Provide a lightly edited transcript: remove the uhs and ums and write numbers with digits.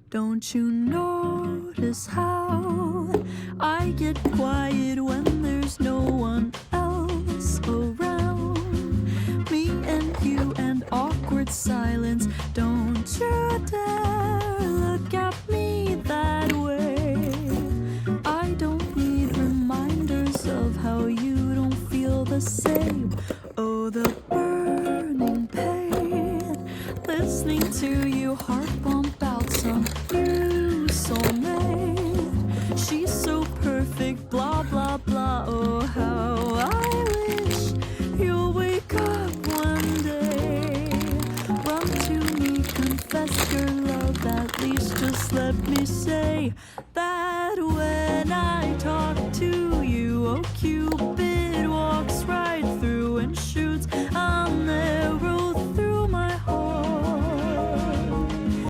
Don't you notice how I get quiet when there's no one else around? Me and you and awkward silence. Don't you dare look at me that way. I don't need reminders of how you don't feel the same. Oh, the burning pain, listening to you heart bump out some new soulmate. She's so perfect, blah blah blah. Oh, how I wish you'll wake up one day. Run to me, confess your love. At least just let me say that when I talk to